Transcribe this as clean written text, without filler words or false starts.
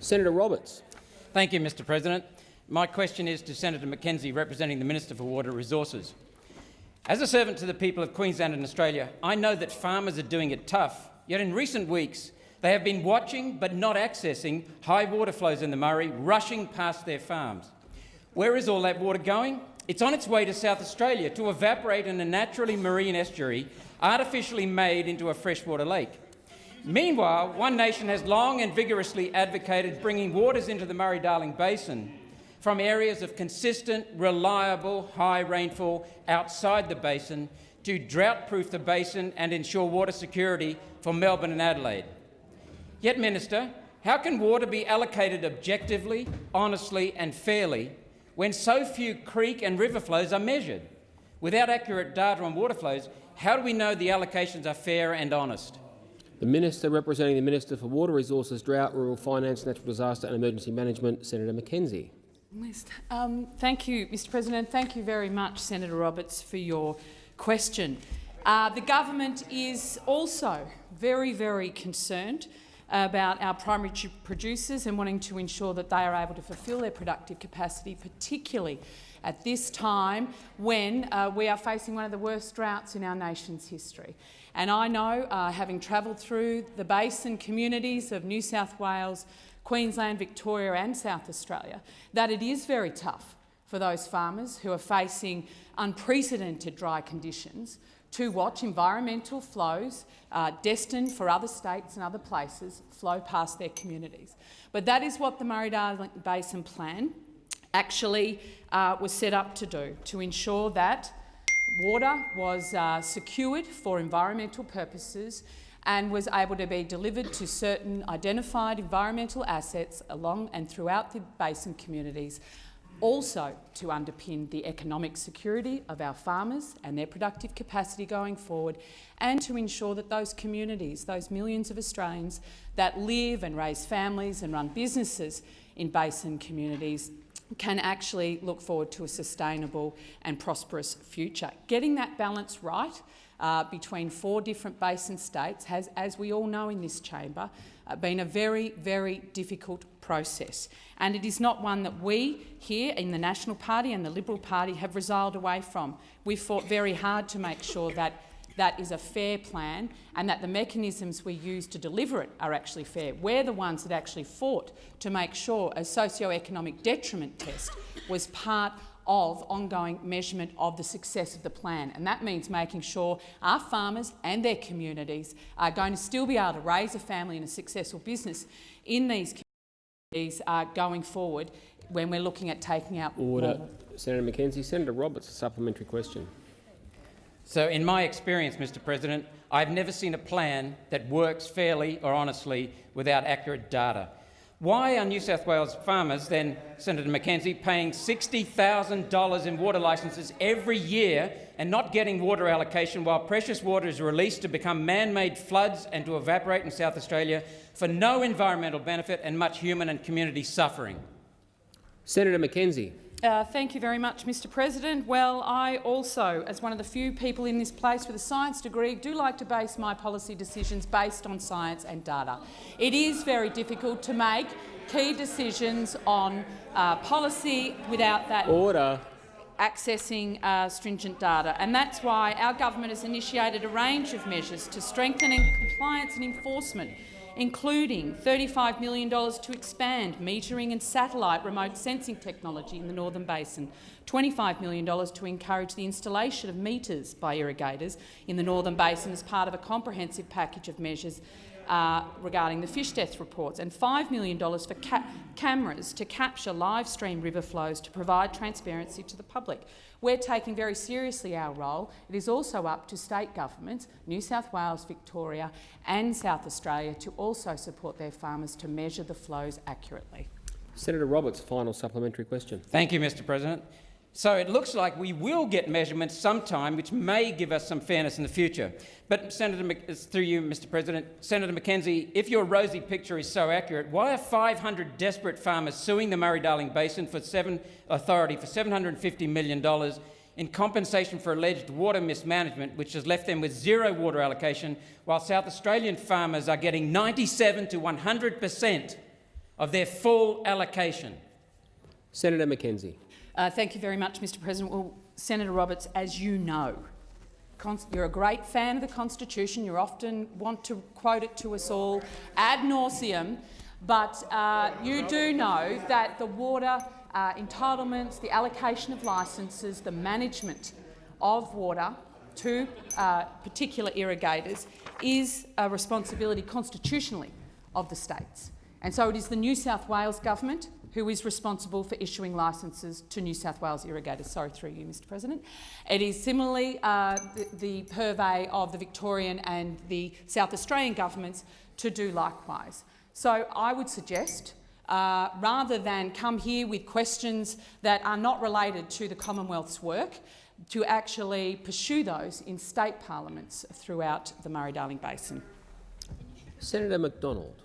Senator Roberts. Thank you, Mr President. My question is to Senator McKenzie, representing the Minister for Water Resources. As a servant to the people of Queensland and Australia, I know that farmers are doing it tough, yet in recent weeks they have been watching but not accessing high water flows in the Murray rushing past their farms. Where is all that water going? It's on its way to South Australia to evaporate in a naturally marine estuary artificially made into a freshwater lake. Meanwhile, One Nation has long and vigorously advocated bringing waters into the Murray Darling Basin from areas of consistent, reliable, high rainfall outside the basin to drought-proof the basin and ensure water security for Melbourne and Adelaide. Yet, Minister, how can water be allocated objectively, honestly and fairly when so few creek and river flows are measured? Without accurate data on water flows, how do we know the allocations are fair and honest? The Minister representing the Minister for Water Resources, Drought, Rural Finance, Natural Disaster and Emergency Management, Senator McKenzie. Thank you, Mr President. Thank you very much, Senator Roberts, for your question. The government is also very, very concerned about our primary producers and wanting to ensure that they are able to fulfil their productive capacity, particularly at this time when we are facing one of the worst droughts in our nation's history. And I know, having travelled through the basin communities of New South Wales, Queensland, Victoria and South Australia, that it is very tough for those farmers who are facing unprecedented dry conditions to watch environmental flows destined for other states and other places flow past their communities. But that is what the Murray-Darling Basin Plan actually was set up to do, to ensure that water was secured for environmental purposes and was able to be delivered to certain identified environmental assets along and throughout the basin communities, also to underpin the economic security of our farmers and their productive capacity going forward, and to ensure that those communities, those millions of Australians that live and raise families and run businesses in basin communities, can actually look forward to a sustainable and prosperous future. Getting that balance right between 4 different basin states has, as we all know in this chamber, been a very, very difficult process. And it is not one that we here in the National Party and the Liberal Party have resiled away from. We've fought very hard to make sure that that is a fair plan and that the mechanisms we use to deliver it are actually fair. We're the ones that actually fought to make sure a socio-economic detriment test was part of ongoing measurement of the success of the plan. And that means making sure our farmers and their communities are going to still be able to raise a family and a successful business in these communities going forward when we're looking at taking out— Order. Senator McKenzie. Senator Roberts, a supplementary question. So, in my experience, Mr President, I've never seen a plan that works fairly or honestly without accurate data. Why are New South Wales farmers, then, Senator McKenzie, paying $60,000 in water licences every year and not getting water allocation while precious water is released to become man-made floods and to evaporate in South Australia for no environmental benefit and much human and community suffering? Senator McKenzie. Thank you very much, Mr President. Well, I also, as one of the few people in this place with a science degree, do like to base my policy decisions based on science and data. It is very difficult to make key decisions on policy without that accessing stringent data. And that's why our government has initiated a range of measures to strengthen compliance and enforcement, including $35 million to expand metering and satellite remote sensing technology in the Northern Basin, $25 million to encourage the installation of meters by irrigators in the Northern Basin as part of a comprehensive package of measures regarding the fish death reports, and $5 million for cameras to capture live stream river flows to provide transparency to the public. We're taking very seriously our role. It is also up to state governments, New South Wales, Victoria and South Australia, to also support their farmers to measure the flows accurately. Senator Roberts, final supplementary question. Thank you, Mr President. So it looks like we will get measurements sometime which may give us some fairness in the future. But, through you, Mr President, Senator McKenzie, if your rosy picture is so accurate, why are 500 desperate farmers suing the Murray-Darling Basin Authority for $750 million in compensation for alleged water mismanagement, which has left them with zero water allocation, while South Australian farmers are getting 97 to 100% of their full allocation? Senator McKenzie. Thank you very much, Mr President. Well, Senator Roberts, as you know, you're a great fan of the Constitution. You often want to quote it to us all ad nauseum, but you do know that the water entitlements, the allocation of licences, the management of water to particular irrigators is a responsibility constitutionally of the states. And so it is the New South Wales government who is responsible for issuing licences to New South Wales irrigators. Sorry, through you, Mr President. It is similarly the purvey of the Victorian and the South Australian governments to do likewise. So I would suggest, rather than come here with questions that are not related to the Commonwealth's work, to actually pursue those in state parliaments throughout the Murray Darling Basin. Senator McDonald.